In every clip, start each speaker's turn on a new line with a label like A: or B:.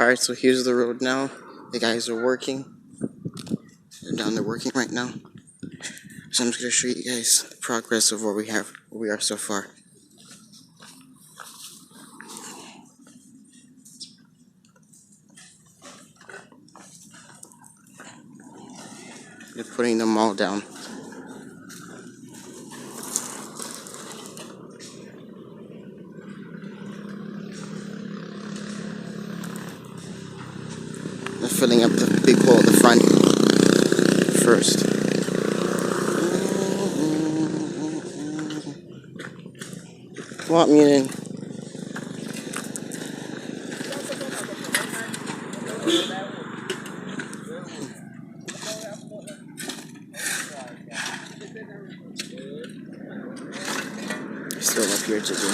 A: Alright, so here's the road now. The guys are working. They're down there working right now. So I'm just gonna show you guys the progress of where we are so far. They're putting them all down. They're filling up the big hole at the front first. Come on, Munin. Still up here to do.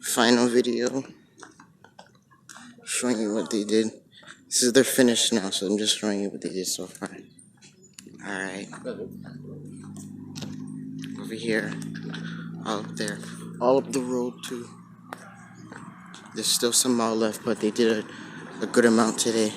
A: Final video showing you what they did. This is their finish now, so I'm just showing you what they did so far. Alright. Over here. All up there. All up the road too. There's still some more left, but they did a good amount today.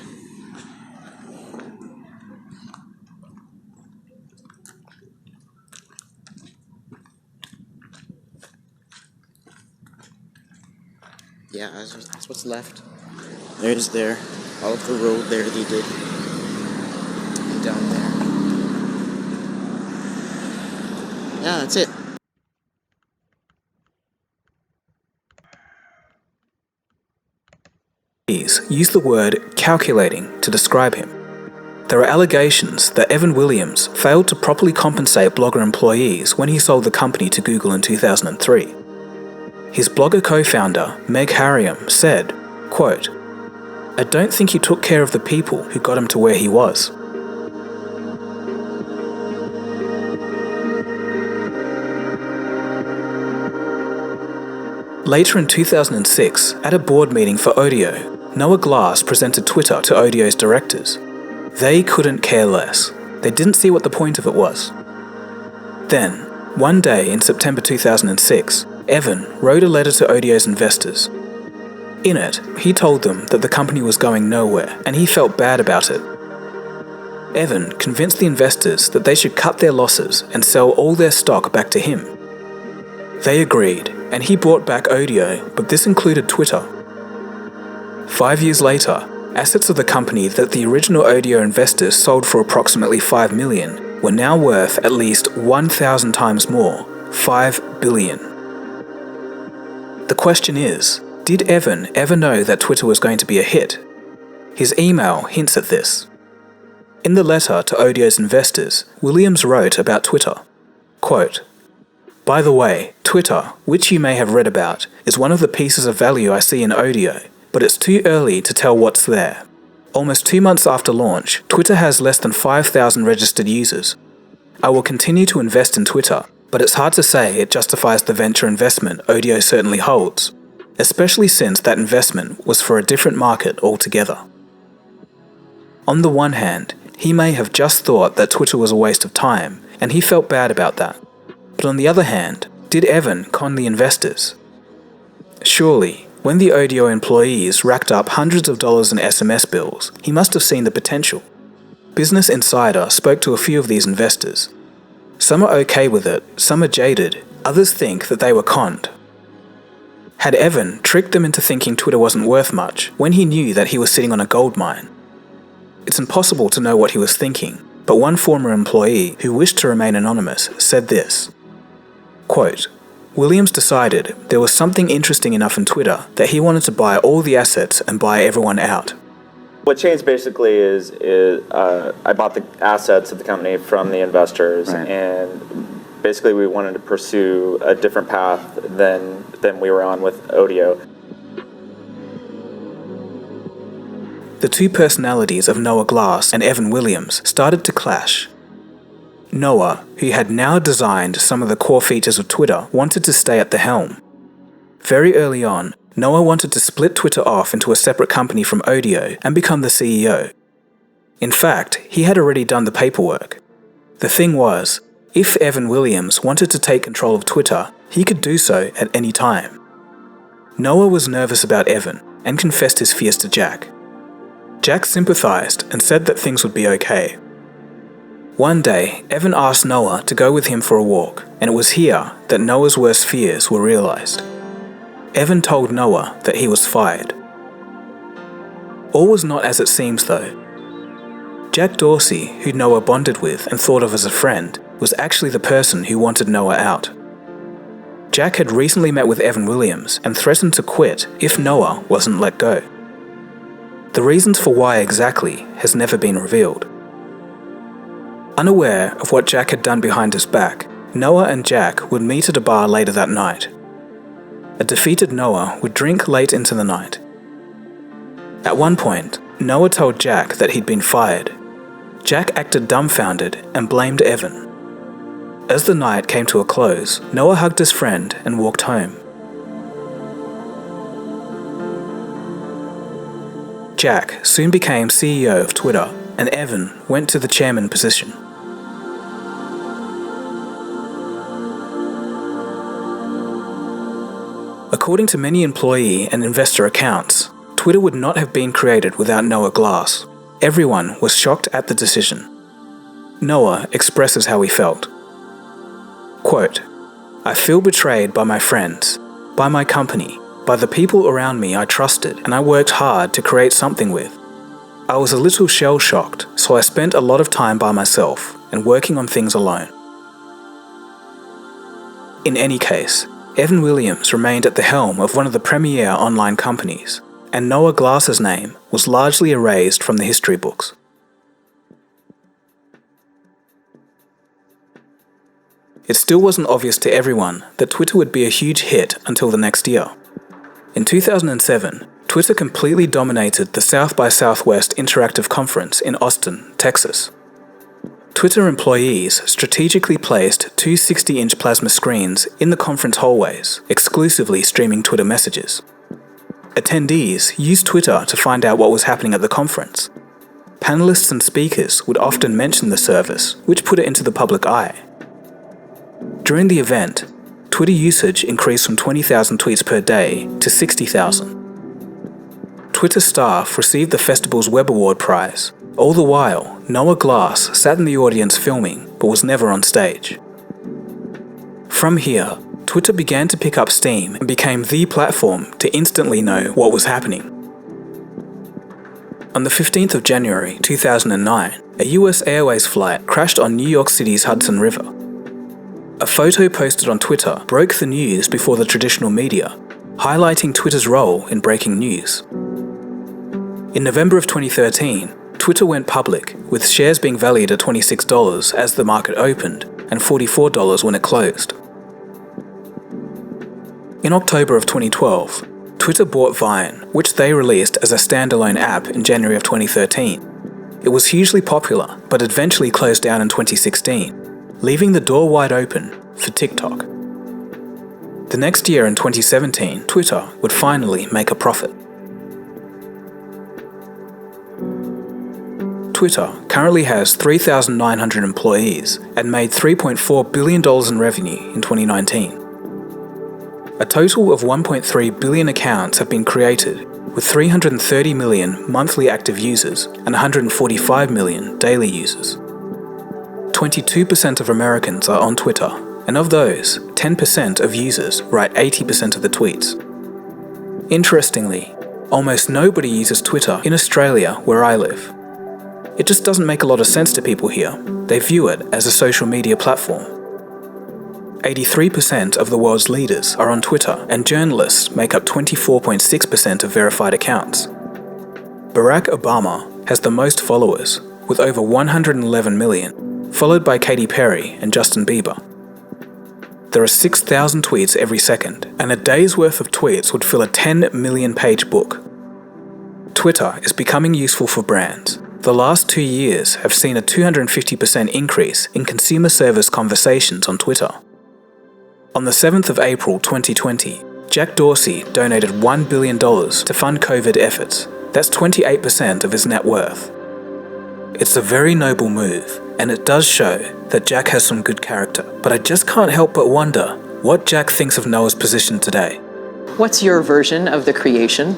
A: Yeah, that's what's left. There's there. All up the road there they did. And down there. Yeah, that's it.
B: Use the word calculating to describe him. There are allegations that Evan Williams failed to properly compensate Blogger employees when he sold the company to Google in 2003. His Blogger co-founder, Meg Harriam, said, quote, "I don't think he took care of the people who got him to where he was." Later in 2006, at a board meeting for Odeo, Noah Glass presented Twitter to Odeo's directors. They couldn't care less. They didn't see what the point of it was. Then, one day in September 2006, Evan wrote a letter to Odeo's investors. In it, he told them that the company was going nowhere and he felt bad about it. Evan convinced the investors that they should cut their losses and sell all their stock back to him. They agreed, and he bought back Odeo, but this included Twitter. 5 years later, assets of the company that the original Odeo investors sold for approximately $5 million were now worth at least 1,000 times more, $5 billion. The question is, did Evan ever know that Twitter was going to be a hit? His email hints at this. In the letter to Odeo's investors, Williams wrote about Twitter, quote, "By the way, Twitter, which you may have read about, is one of the pieces of value I see in Odeo, but it's too early to tell what's there. Almost 2 months after launch, Twitter has less than 5,000 registered users. I will continue to invest in Twitter, but it's hard to say it justifies the venture investment Odeo certainly holds, especially since that investment was for a different market altogether." On the one hand, he may have just thought that Twitter was a waste of time, and he felt bad about that. But on the other hand, did Evan con the investors? Surely, when the Odeo employees racked up hundreds of dollars in SMS bills, he must have seen the potential. Business Insider spoke to a few of these investors. Some are okay with it, some are jaded, others think that they were conned. Had Evan tricked them into thinking Twitter wasn't worth much when he knew that he was sitting on a gold mine? It's impossible to know what he was thinking, but one former employee who wished to remain anonymous said this, quote, Williams decided there was something interesting enough in Twitter that he wanted to buy all the assets and buy everyone out.
C: What changed basically is I bought the assets of the company from the investors, right. And basically we wanted to pursue a different path than we were on with Odeo.
B: The two personalities of Noah Glass and Evan Williams started to clash. Noah, who had now designed some of the core features of Twitter, wanted to stay at the helm. Very early on, Noah wanted to split Twitter off into a separate company from Odeo and become the CEO. In fact, he had already done the paperwork. The thing was, if Evan Williams wanted to take control of Twitter, he could do so at any time. Noah was nervous about Evan and confessed his fears to Jack. Jack sympathized and said that things would be okay. One day, Evan asked Noah to go with him for a walk, and it was here that Noah's worst fears were realized. Evan told Noah that he was fired. All was not as it seems though. Jack Dorsey, who Noah bonded with and thought of as a friend, was actually the person who wanted Noah out. Jack had recently met with Evan Williams and threatened to quit if Noah wasn't let go. The reasons for why exactly has never been revealed. Unaware of what Jack had done behind his back, Noah and Jack would meet at a bar later that night. A defeated Noah would drink late into the night. At one point, Noah told Jack that he'd been fired. Jack acted dumbfounded and blamed Evan. As the night came to a close, Noah hugged his friend and walked home. Jack soon became CEO of Twitter, and Evan went to the chairman position. According to many employee and investor accounts, Twitter would not have been created without Noah Glass. Everyone was shocked at the decision. Noah expresses how he felt. Quote, I feel betrayed by my friends, by my company, by the people around me I trusted and I worked hard to create something with. I was a little shell-shocked, so I spent a lot of time by myself and working on things alone. In any case, Evan Williams remained at the helm of one of the premier online companies, and Noah Glass's name was largely erased from the history books. It still wasn't obvious to everyone that Twitter would be a huge hit until the next year. In 2007, Twitter completely dominated the South by Southwest Interactive Conference in Austin, Texas. Twitter employees strategically placed two 60-inch plasma screens in the conference hallways, exclusively streaming Twitter messages. Attendees used Twitter to find out what was happening at the conference. Panelists and speakers would often mention the service, which put it into the public eye. During the event, Twitter usage increased from 20,000 tweets per day to 60,000. Twitter staff received the festival's Web Award prize. All the while, Noah Glass sat in the audience filming, but was never on stage. From here, Twitter began to pick up steam and became the platform to instantly know what was happening. On the 15th of January 2009, a US Airways flight crashed on New York City's Hudson River. A photo posted on Twitter broke the news before the traditional media, highlighting Twitter's role in breaking news. In November of 2013, Twitter went public, with shares being valued at $26 as the market opened and $44 when it closed. In October of 2012, Twitter bought Vine, which they released as a standalone app in January of 2013. It was hugely popular, but eventually closed down in 2016. Leaving the door wide open for TikTok. The next year in 2017, Twitter would finally make a profit. Twitter currently has 3,900 employees and made $3.4 billion in revenue in 2019. A total of 1.3 billion accounts have been created, with 330 million monthly active users and 145 million daily users. 22% of Americans are on Twitter, and of those, 10% of users write 80% of the tweets. Interestingly, almost nobody uses Twitter in Australia, where I live. It just doesn't make a lot of sense to people here. They view it as a social media platform. 83% of the world's leaders are on Twitter, and journalists make up 24.6% of verified accounts. Barack Obama has the most followers, with over 111 million, followed by Katy Perry and Justin Bieber. There are 6,000 tweets every second, and a day's worth of tweets would fill a 10 million page book. Twitter is becoming useful for brands. The last 2 years have seen a 250% increase in consumer service conversations on Twitter. On the 7th of April 2020, Jack Dorsey donated $1 billion to fund COVID efforts. That's 28% of his net worth. It's a very noble move, and it does show that Jack has some good character. But I just can't help but wonder what Jack thinks of Noah's position today.
D: What's your version of the creation?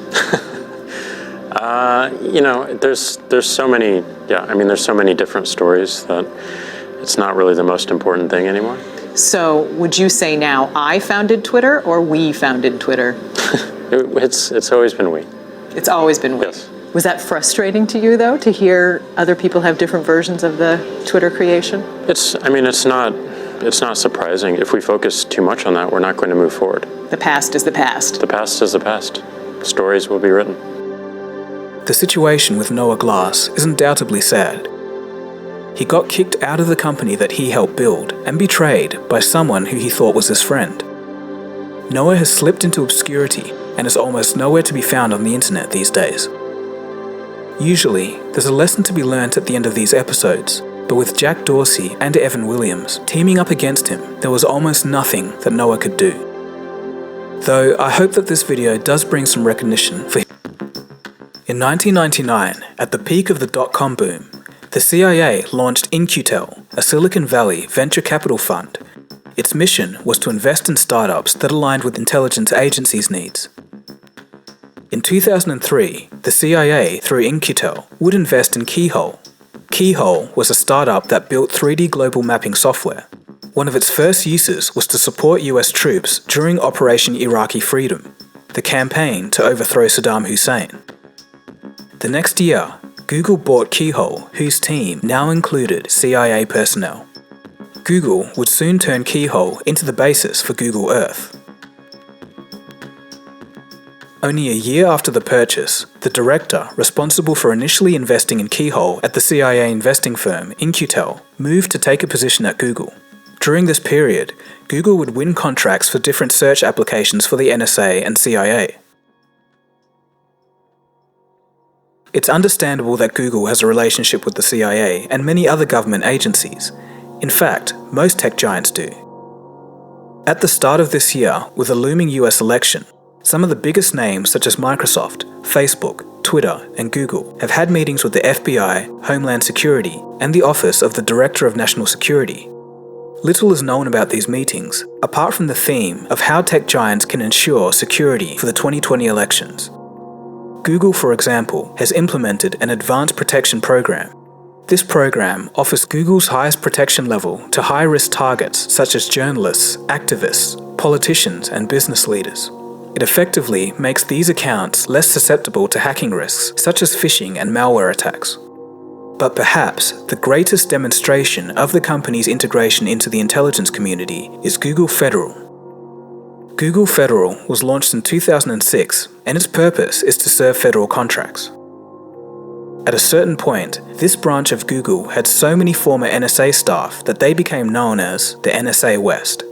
E: There's so many, there's so many different stories that it's not really the most important thing anymore.
D: So would you say now I founded Twitter or we founded Twitter?
E: It's always been we.
D: It's always been we.
E: Yes.
D: Was that frustrating to you, though, to hear other people have different versions of the Twitter creation?
E: It's not surprising. If we focus too much on that, we're not going to move forward.
D: The past is the past.
E: The past is the past. Stories will be written.
B: The situation with Noah Glass is undoubtedly sad. He got kicked out of the company that he helped build and betrayed by someone who he thought was his friend. Noah has slipped into obscurity and is almost nowhere to be found on the internet these days. Usually, there's a lesson to be learnt at the end of these episodes, but with Jack Dorsey and Evan Williams teaming up against him, there was almost nothing that Noah could do. Though I hope that this video does bring some recognition for him. In 1999, at the peak of the dot-com boom, the CIA launched In-Q-Tel, a Silicon Valley venture capital fund. Its mission was to invest in startups that aligned with intelligence agencies' needs. In 2003, the CIA, through In-Q-Tel, would invest in Keyhole. Keyhole was a startup that built 3D global mapping software. One of its first uses was to support US troops during Operation Iraqi Freedom, the campaign to overthrow Saddam Hussein. The next year, Google bought Keyhole, whose team now included CIA personnel. Google would soon turn Keyhole into the basis for Google Earth. Only a year after the purchase, the director responsible for initially investing in Keyhole at the CIA investing firm In-Q-Tel moved to take a position at Google. During this period, Google would win contracts for different search applications for the NSA and CIA. It's understandable that Google has a relationship with the CIA and many other government agencies. In fact, most tech giants do. At the start of this year, with a looming US election, some of the biggest names such as Microsoft, Facebook, Twitter, and Google have had meetings with the FBI, Homeland Security, and the Office of the Director of National Security. Little is known about these meetings, apart from the theme of how tech giants can ensure security for the 2020 elections. Google, for example, has implemented an advanced protection program. This program offers Google's highest protection level to high-risk targets such as journalists, activists, politicians, and business leaders. It effectively makes these accounts less susceptible to hacking risks such as phishing and malware attacks. But perhaps the greatest demonstration of the company's integration into the intelligence community is Google Federal. Google Federal was launched in 2006, and its purpose is to serve federal contracts. At a certain point, this branch of Google had so many former NSA staff that they became known as the NSA West.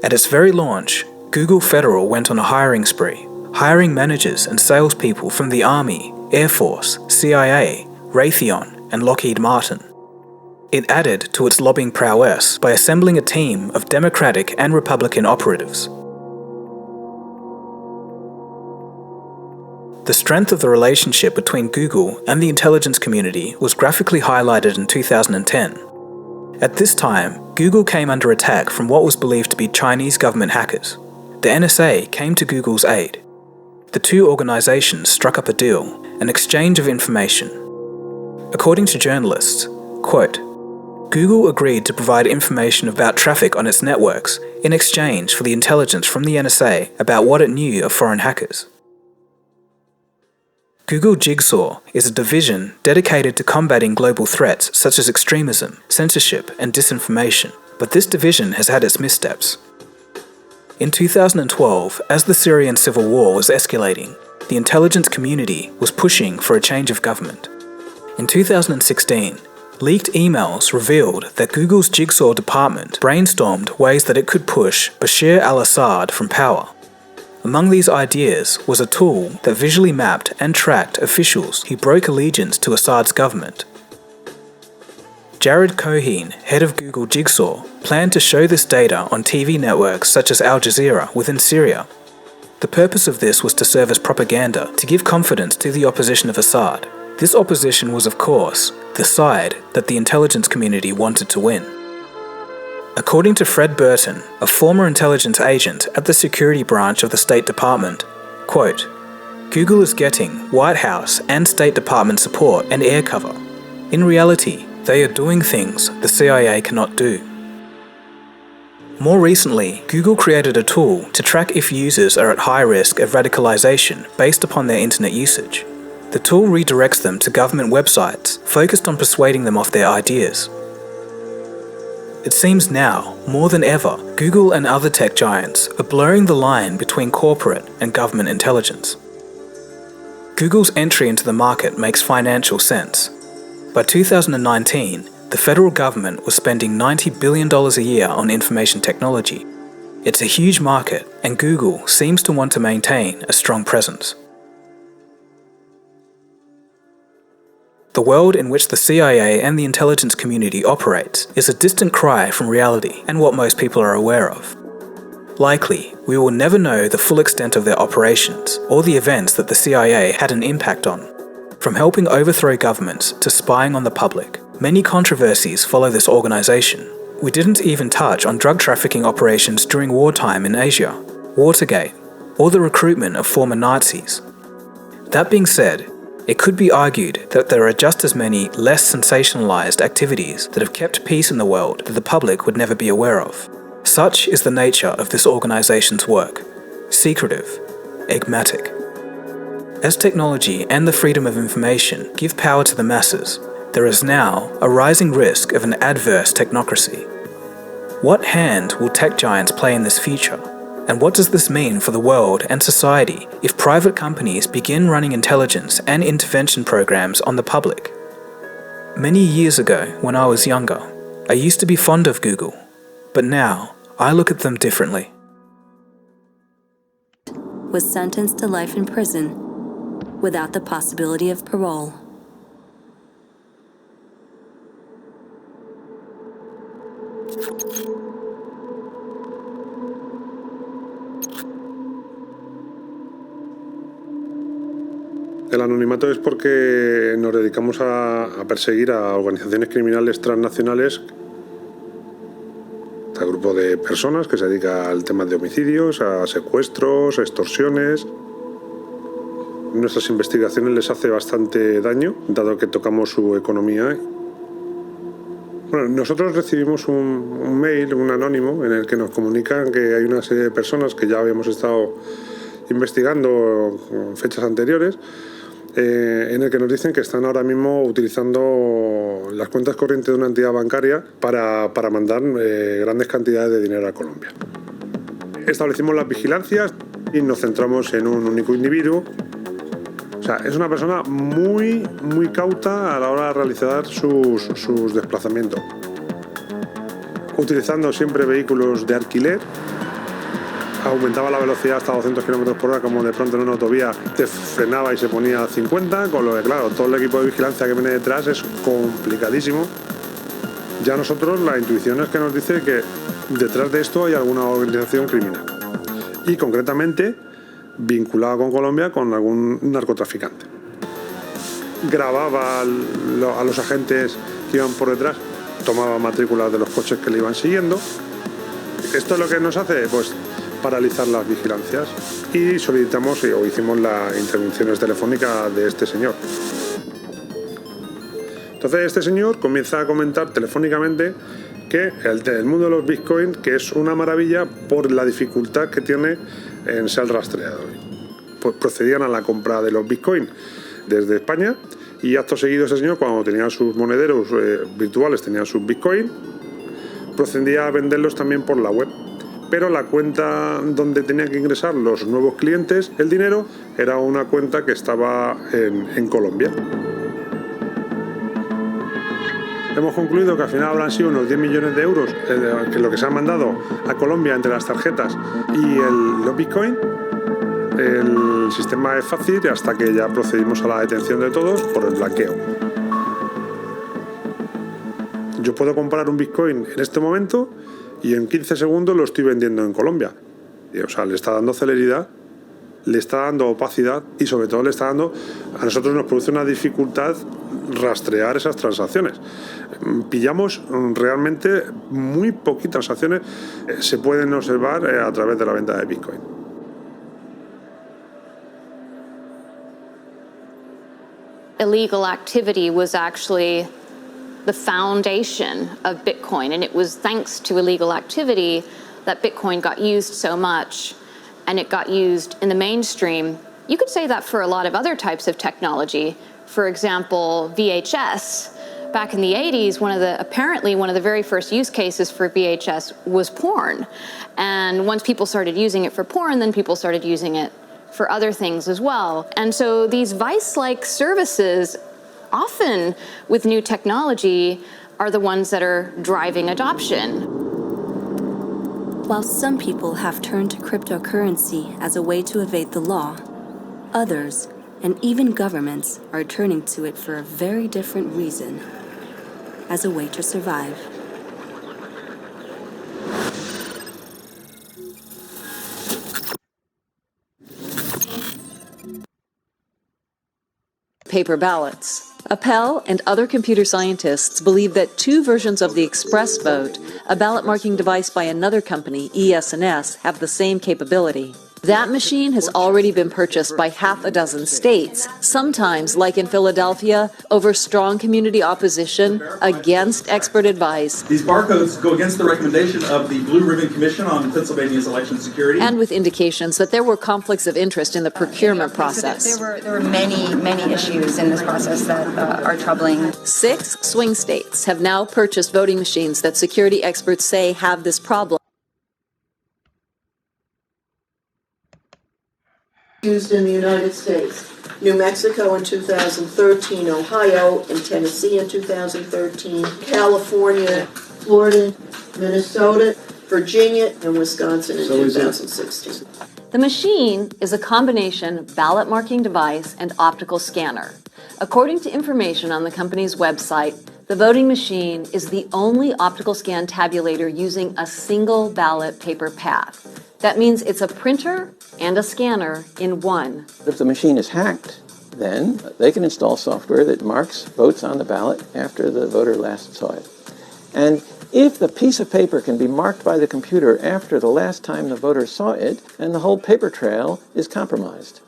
B: At its very launch, Google Federal went on a hiring spree, hiring managers and salespeople from the Army, Air Force, CIA, Raytheon, and Lockheed Martin. It added to its lobbying prowess by assembling a team of Democratic and Republican operatives. The strength of the relationship between Google and the intelligence community was graphically highlighted in 2010. At this time, Google came under attack from what was believed to be Chinese government hackers. the NSA came to Google's aid. The two organizations struck up a deal, an exchange of information. According to journalists, quote, Google agreed to provide information about traffic on its networks in exchange for the intelligence from the NSA about what it knew of foreign hackers. Google Jigsaw is a division dedicated to combating global threats such as extremism, censorship, and disinformation, but this division has had its missteps. In 2012, as the Syrian civil war was escalating, the intelligence community was pushing for a change of government. In 2016, leaked emails revealed that Google's Jigsaw department brainstormed ways that it could push Bashar al-Assad from power. Among these ideas was a tool that visually mapped and tracked officials who broke allegiance to Assad's government. Jared Cohen, head of Google Jigsaw, planned to show this data on TV networks such as Al Jazeera within Syria. The purpose of this was to serve as propaganda to give confidence to the opposition of Assad. This opposition was, of course, the side that the intelligence community wanted to win. According to Fred Burton, a former intelligence agent at the security branch of the State Department, quote, Google is getting White House and State Department support and air cover. In reality, they are doing things the CIA cannot do. More recently, Google created a tool to track if users are at high risk of radicalization based upon their internet usage. The tool redirects them to government websites focused on persuading them off their ideas. It seems now, more than ever, Google and other tech giants are blurring the line between corporate and government intelligence. Google's entry into the market makes financial sense. By 2019, the federal government was spending $90 billion a year on information technology. It's a huge market, and Google seems to want to maintain a strong presence. The world in which the CIA and the intelligence community operates is a distant cry from reality and what most people are aware of. Likely, we will never know the full extent of their operations or the events that the CIA had an impact on. From helping overthrow governments to spying on the public, many controversies follow this organization. We didn't even touch on drug trafficking operations during wartime in Asia, Watergate, or the recruitment of former Nazis. That being said, it could be argued that there are just as many less sensationalized activities that have kept peace in the world that the public would never be aware of. Such is the nature of this organization's work. Secretive, enigmatic. As technology and the freedom of information give power to the masses, there is now a rising risk of an adverse technocracy. What hand will tech giants play in this future? And what does this mean for the world and society if private companies begin running intelligence and intervention programs on the public? Many years ago, when I was younger, I used to be fond of Google, but now I look at them differently.
F: Was sentenced to life in prison without the possibility of parole.
G: El anonimato es porque nos dedicamos a perseguir a organizaciones criminales transnacionales, a grupo de personas que se dedica al tema de homicidios, a secuestros, a extorsiones. Nuestras investigaciones les hace bastante daño, dado que tocamos su economía. Bueno, nosotros recibimos un mail, un anónimo, en el que nos comunican que hay una serie de personas que ya habíamos estado investigando en fechas anteriores, en el que nos dicen que están ahora mismo utilizando las cuentas corrientes de una entidad bancaria para mandar grandes cantidades de dinero a Colombia. Establecimos las vigilancias y nos centramos en un único individuo. O sea, es una persona muy cauta a la hora de realizar sus desplazamientos. Utilizando siempre vehículos de alquiler. Aumentaba la velocidad hasta 200 km por hora, como de pronto en una autovía te frenaba y se ponía a 50, con lo que claro, todo el equipo de vigilancia que viene detrás es complicadísimo. Ya nosotros la intuición es que nos dice que detrás de esto hay alguna organización criminal y concretamente vinculada con Colombia con algún narcotraficante. Grababa a los agentes que iban por detrás, tomaba matrículas de los coches que le iban siguiendo. ¿Esto es lo que nos hace? Pues paralizar las vigilancias y solicitamos o hicimos las intervenciones telefónicas de este señor. Entonces este señor comienza a comentar telefónicamente que el mundo de los bitcoins, que es una maravilla por la dificultad que tiene en ser rastreado. Pues procedían a la compra de los bitcoins desde España y acto seguido ese señor, cuando tenía sus monederos virtuales, tenía sus bitcoins, procedía a venderlos también por la web. Pero la cuenta donde tenía que ingresar los nuevos clientes el dinero era una cuenta que estaba en Colombia. Hemos concluido que al final habrán sido unos 10 millones de euros que lo que se han mandado a Colombia entre las tarjetas y los bitcoins. El sistema es fácil hasta que ya procedimos a la detención de todos por el blanqueo. Yo puedo comprar un bitcoin en este momento y en 15 segundos lo estoy vendiendo en Colombia. O sea, le está dando celeridad, le está dando opacidad y sobre todo le está dando, a nosotros nos produce una dificultad rastrear esas transacciones. Pillamos realmente muy poquitas transacciones, se pueden observar a través de la venta de Bitcoin.
H: Illegal activity was actually the foundation of Bitcoin, and it was thanks to illegal activity that Bitcoin got used so much, and it got used in the mainstream. You could say that for a lot of other types of technology. For example, VHS. Back in the 80s, apparently one of the very first use cases for VHS was porn. And once people started using it for porn, then people started using it for other things as well. And so these Vice-like services, often with new technology, are the ones that are driving adoption.
F: While some people have turned to cryptocurrency as a way to evade the law, others, and even governments, are turning to it for a very different reason, as a way to survive.
D: Paper ballots. Appel and other computer scientists believe that two versions of the Express vote, a ballot marking device by another company, ES&S, have the same capability. That machine has already been purchased by half a dozen states, sometimes, like in Philadelphia, over strong community opposition against expert advice.
I: These barcodes go against the recommendation of the Blue Ribbon Commission on Pennsylvania's election security.
D: And with indications that there were conflicts of interest in the procurement process.
J: There were many issues in this process that are troubling.
D: 6 swing states have now purchased voting machines that security experts say have this problem.
K: Used in the United States. New Mexico in 2013, Ohio and Tennessee in 2013, California, Florida, Minnesota, Virginia, and Wisconsin in 2016.
D: The machine is a combination ballot marking device and optical scanner. According to information on the company's website, the voting machine is the only optical scan tabulator using a single ballot paper path. That means it's a printer and a scanner in one.
L: If the machine is hacked, then they can install software that marks votes on the ballot after the voter last saw it. And if the piece of paper can be marked by the computer after the last time the voter saw it, then the whole paper trail is compromised.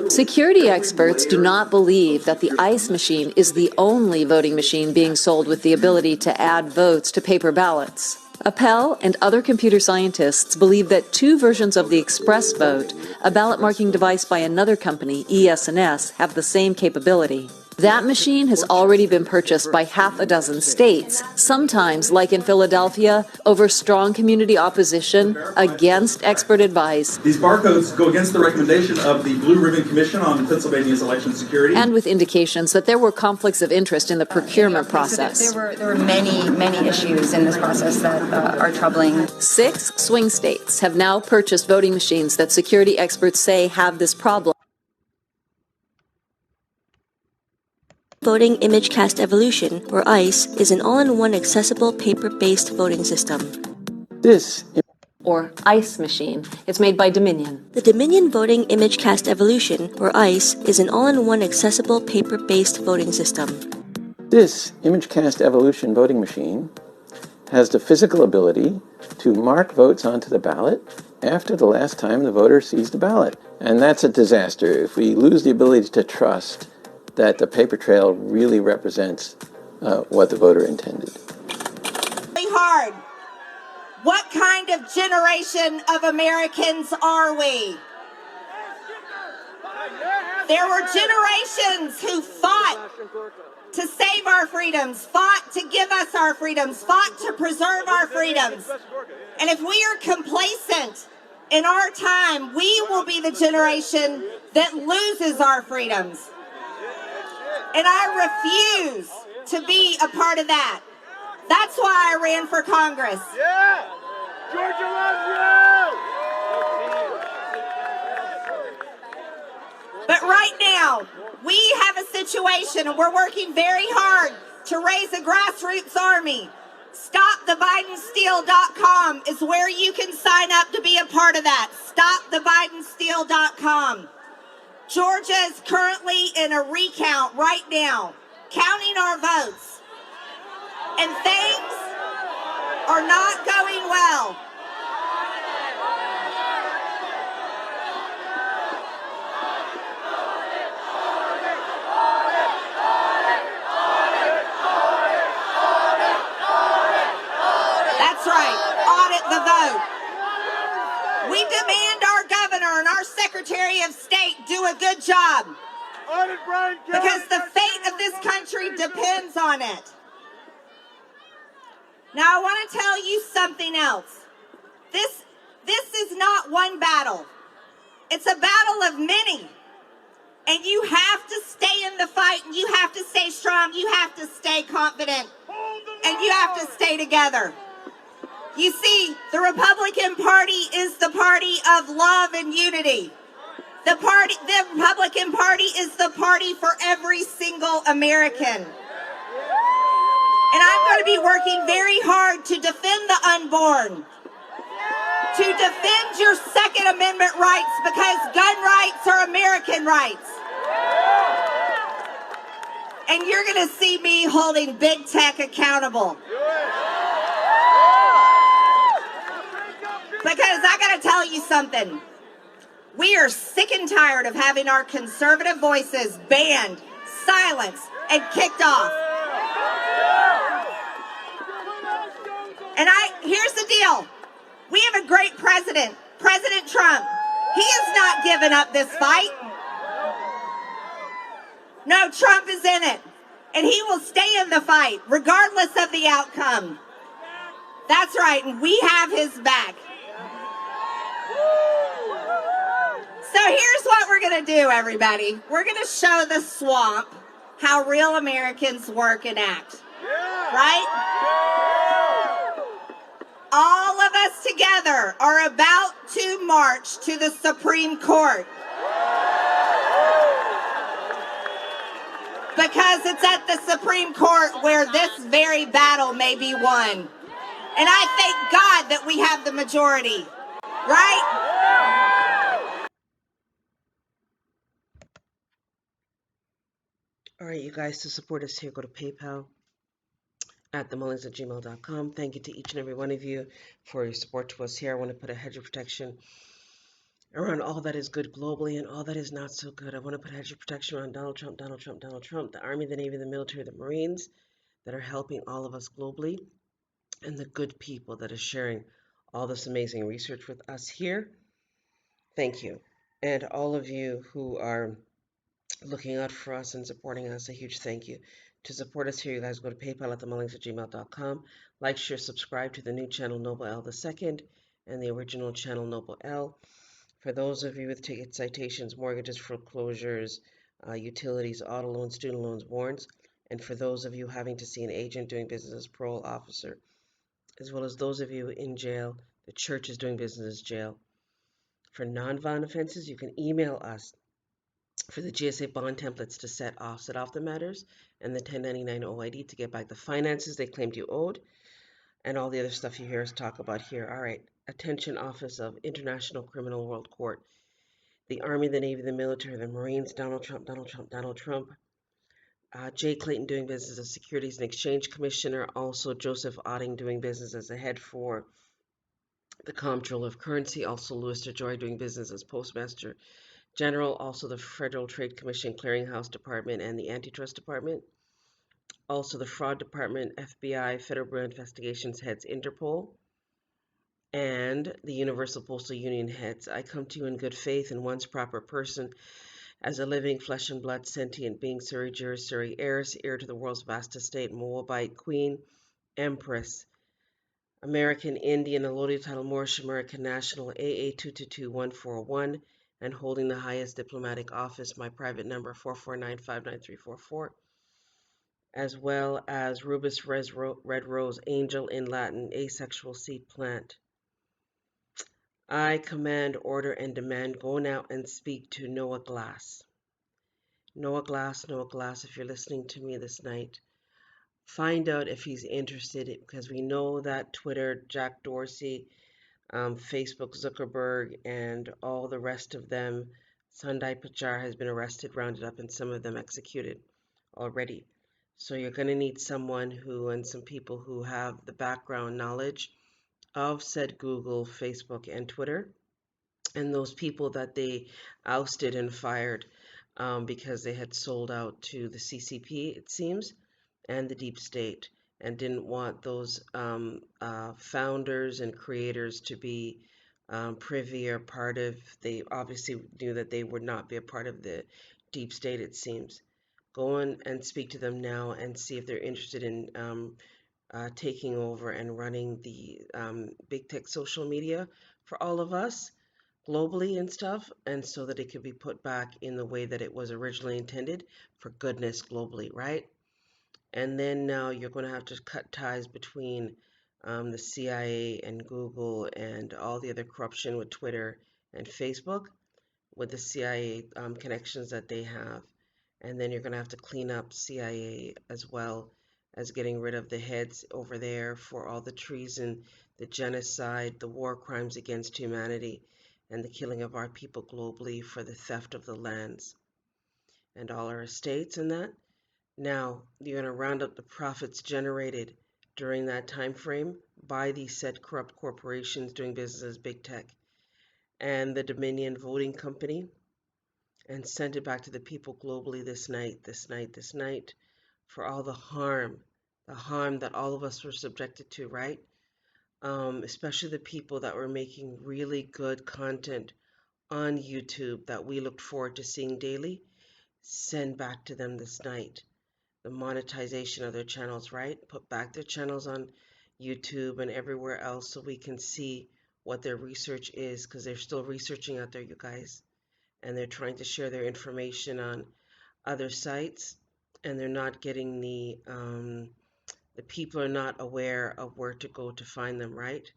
D: Security experts do not believe that the ICE machine is the only voting machine being sold with the ability to add votes to paper ballots. Appel and other computer scientists believe that two versions of the Express vote, a ballot marking device by another company, ES&S, have the same capability. That machine has already been purchased by half a dozen states, sometimes, like in Philadelphia, over strong community opposition against expert advice.
I: These barcodes go against the recommendation of the Blue Ribbon Commission on Pennsylvania's election security.
D: And with indications that there were conflicts of interest in the procurement process.
J: There were many issues in this process that are troubling.
D: 6 swing states have now purchased voting machines that security experts say have this problem.
M: Voting Image Cast Evolution, or ICE, is an all-in-one accessible paper-based voting system.
D: Or ICE machine. It's made by Dominion.
M: The Dominion Voting Image Cast Evolution, or ICE, is an all-in-one accessible paper-based voting system.
L: This ImageCast Evolution voting machine has the physical ability to mark votes onto the ballot after the last time the voter sees the ballot. And that's a disaster if we lose the ability to trust that the paper trail really represents what the voter intended.
N: Hard. What kind of generation of Americans are we? There were generations who fought to save our freedoms, fought to give us our freedoms, fought to preserve our freedoms. And if we are complacent in our time, we will be the generation that loses our freedoms. And I refuse to be a part of that. That's why I ran for Congress.
O: Yeah! Georgia loves you!
N: But right now, we have a situation and we're working very hard to raise a grassroots army. StopTheBidenSteal.com is where you can sign up to be a part of that. StopTheBidenSteal.com. Georgia is currently in a recount right now, counting our votes. And things are not going well. That's right, audit the vote. We demand our governor and our Secretary of State do a good job. Because the fate of this country depends on it. Now I want to tell you something else. This is not one battle. It's a battle of many. And you have to stay in the fight, and you have to stay strong, you have to stay confident, and you have to stay together. You see, the Republican Party is the party of love and unity. The Republican Party is the party for every single American. And I'm going to be working very hard to defend the unborn, to defend your Second Amendment rights, because gun rights are American rights. And you're going to see me holding big tech accountable. Because I got to tell you something. We are sick and tired of having our conservative voices banned, silenced, and kicked off. And here's the deal. We have a great president, President Trump. He has not given up this fight. No, Trump is in it. And he will stay in the fight, regardless of the outcome. That's right, and we have his back. So here's what we're going to do, everybody. We're going to show the swamp how real Americans work and act. Right? All of us together are about to march to the Supreme Court. Because it's at the Supreme Court where this very battle may be won. And I thank God that we have the majority. Right?
P: All right, you guys, to support us here, go to PayPal at themullings@gmail.com. Thank you to each and every one of you for your support to us here. I want to put a hedge of protection around all that is good globally and all that is not so good. I want to put a hedge of protection around Donald Trump, Donald Trump, Donald Trump, the Army, the Navy, the military, the Marines that are helping all of us globally, and the good people that are sharing all this amazing research with us here. Thank you. And all of you who are looking out for us and supporting us, a huge thank you. To support us here, you guys go to PayPal at themullings@gmail.com. Like, share, subscribe to the new channel Noble L II and the original channel Noble L. For those of you with ticket citations, mortgages, foreclosures, utilities, auto loans, student loans, warrants, and for those of you having to see an agent doing business as parole officer, as well as those of you in jail, the church is doing business as jail. For non-violent offenses, you can email us for the GSA bond templates to set off the matters, and the 1099 OID to get back the finances they claimed you owed, and all the other stuff you hear us talk about here. All right, attention Office of International Criminal World Court, the Army, the Navy, the military, the Marines, Donald Trump, Donald Trump, Donald Trump, Jay Clayton doing business as Securities and Exchange Commissioner, also Joseph Otting doing business as the head for the Comptroller of Currency, also Louis DeJoy doing business as Postmaster General, also the Federal Trade Commission Clearinghouse Department and the Antitrust Department, also the Fraud Department, FBI, Federal Bureau of Investigations heads Interpol, and the Universal Postal Union heads. I come to you in good faith in one's proper person as a living flesh and blood sentient being, Suri Juris Suri heiress, heir to the world's vast estate, Moabite queen, empress, American Indian, allotted title Moorish American National, AA 222-141, and holding the highest diplomatic office, my private number 449-59344, as well as Rubus Red Rose Angel in Latin, asexual seed plant. I command, order, and demand, go now and speak to Noah Glass. Noah Glass, if you're listening to me this night, find out if he's interested, because we know that Twitter, Jack Dorsey, Facebook, Zuckerberg, and all the rest of them, Sundar Pichai has been arrested, rounded up, and some of them executed already. So you're going to need someone who, and some people who have the background knowledge of said Google, Facebook, and Twitter, and those people that they ousted and fired because they had sold out to the CCP, it seems, and the deep state, and didn't want those founders and creators to be privy or part of. They obviously knew that they would not be a part of the deep state, it seems. Go in and speak to them now and see if they're interested in taking over and running the big tech social media for all of us globally and stuff, and so that it could be put back in the way that it was originally intended for goodness globally, right? And then now you're going to have to cut ties between the CIA and Google and all the other corruption with Twitter and Facebook, with the CIA connections that they have. And then you're going to have to clean up CIA as well as getting rid of the heads over there for all the treason, the genocide, the war crimes against humanity, and the killing of our people globally for the theft of the lands and all our estates and that. Now, you're going to round up the profits generated during that time frame by these said corrupt corporations doing business as big tech and the Dominion Voting Company, and send it back to the people globally this night, for all the harm that all of us were subjected to, right? Especially the people that were making really good content on YouTube that we looked forward to seeing daily. Send back to them this night the monetization of their channels, right? Put back their channels on YouTube and everywhere else so we can see what their research is, because they're still researching out there, you guys, and they're trying to share their information on other sites, and they're not getting the people are not aware of where to go to find them, right?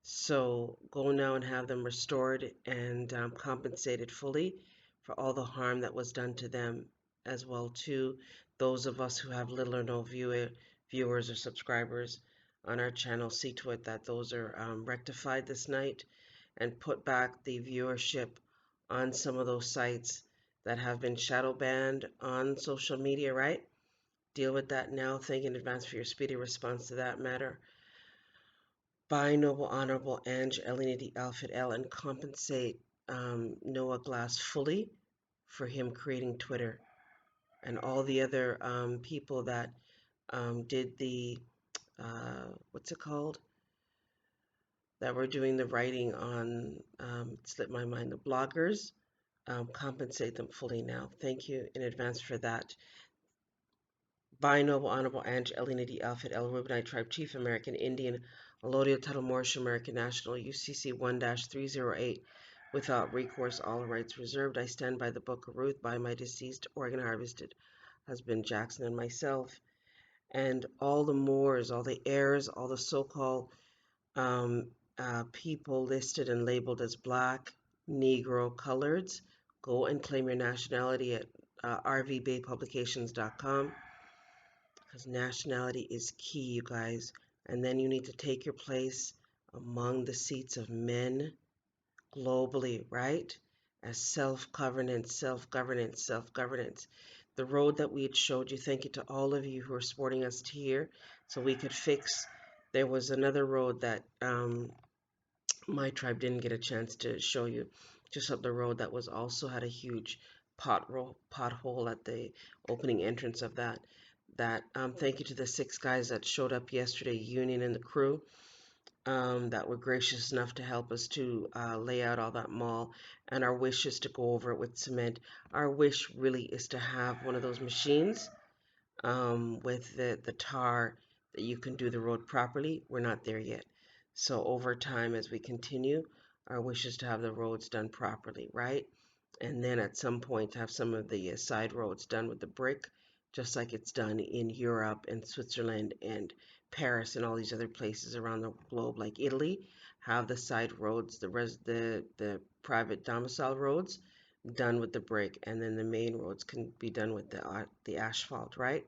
P: So go now and have them restored and compensated fully for all the harm that was done to them, as well to those of us who have little or no viewers or subscribers on our channel. See to it that those are rectified this night, and put back the viewership on some of those sites that have been shadow banned on social media, right? Deal with that now. Thank you in advance for your speedy response to that matter. By Noble Honorable Ange Elinity Alfred L, and compensate Noah Glass fully for him creating Twitter, and all the other people that did the what's it called, that were doing the writing on slipped my mind, the bloggers. Compensate them fully now. Thank you in advance for that. By Noble Honorable Ange Elinity Alfred L Rubinite Tribe Chief American Indian, allodial title Moorish American National, UCC 1-308, without recourse, all rights reserved. I stand by the Book of Ruth, by my deceased Oregon harvested husband Jackson and myself, and all the Moors, all the heirs, all the so-called people listed and labeled as Black, Negro, Coloreds. Go and claim your nationality at rvbaypublications.com, because nationality is key, you guys. And then you need to take your place among the seats of men globally, right? As self-governance, self-governance, self-governance. The road that we had showed you, thank you to all of you who are supporting us here, so we could fix. There was another road that my tribe didn't get a chance to show you, just up the road that was also had a huge pothole at the opening entrance of that. Thank you to the 6 guys that showed up yesterday, Union and the crew, that were gracious enough to help us to lay out all that mall. And our wish is to go over it with cement. Our wish really is to have one of those machines with the tar that you can do the road properly. We're not there yet. So over time, as we continue, our wish is to have the roads done properly, right? And then at some point have some of the side roads done with the brick, just like it's done in Europe and Switzerland and Paris and all these other places around the globe, like Italy, have the side roads, the private domicile roads done with the brick, and then the main roads can be done with the asphalt, right?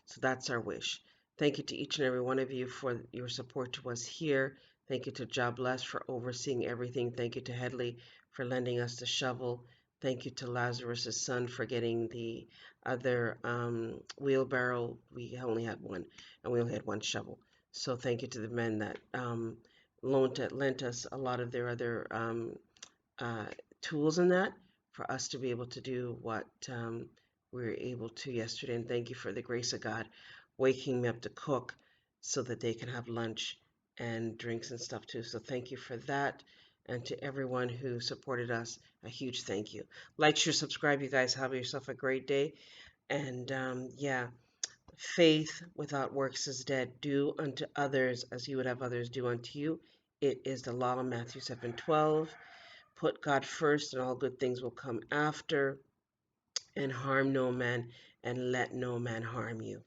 P: So that's our wish. Thank you to each and every one of you for your support to us here. Thank you to Jobless for overseeing everything. Thank you to Headley for lending us the shovel. Thank you to Lazarus's son for getting the other wheelbarrow. We only had one, and we only had one shovel. So thank you to the men that lent us a lot of their other tools in that for us to be able to do what we were able to yesterday. And thank you for the grace of God waking me up to cook so that they can have lunch and drinks and stuff too. So thank you for that. And to everyone who supported us, a huge thank you. Like, share, subscribe, you guys. Have yourself a great day. And yeah, faith without works is dead. Do unto others as you would have others do unto you. It is the law of Matthew 7:12. Put God first, and all good things will come after. And harm no man, and let no man harm you.